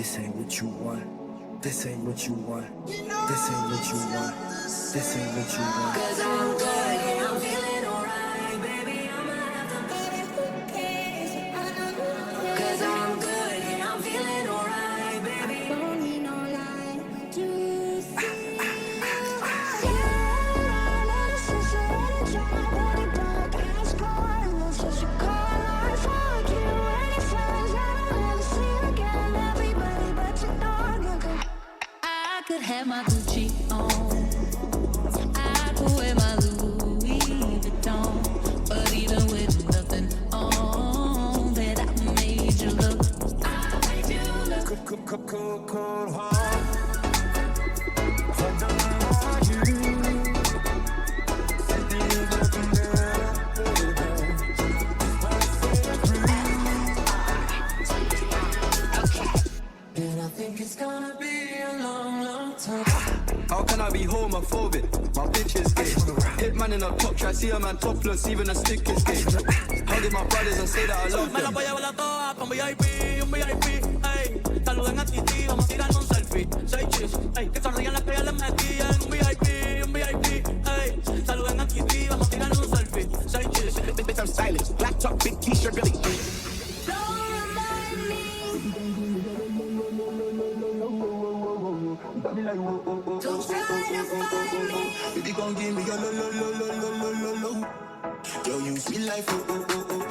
This ain't what you want. This ain't what you want. This ain't what you want. This ain't what you want. 'Cause I'm good and I'm feeling alright, baby. I'ma have to put it in case. 'Cause I'm good and I'm feeling alright, baby. I don't need no light to see you. Yeah, since you're in a dry, body broke, ass gone. Since you call, I fuck you. Any friends that I'll never see again. Everybody but your dog. I could have my Gucci on. I could wear my Louis Vuitton. But even with nothing on, that I made you look. I made you look. Cold heart. I don't know you. And I think it's gonna be a long, long time. How can I be homophobic? My bitch is gay. Hit man in a top try, see a man topless, even a stick is gay. Hugging my brothers and say that I love Me la them. voy a llevar a todas pa' un VIP, ey. Saluden a Titi, vamos a tirar un selfie. 6 chis, ey. Que sonrían las que ya les metían. Un VIP, ey. Saluden a Titi, vamos a tirar un selfie. 6 chis. Bitch, I'm stylish. Black top, big t-shirt, Billy. Don't remind me. Don't try to find me. Baby, gon' give me a lo. Yo, you sweet life, oh.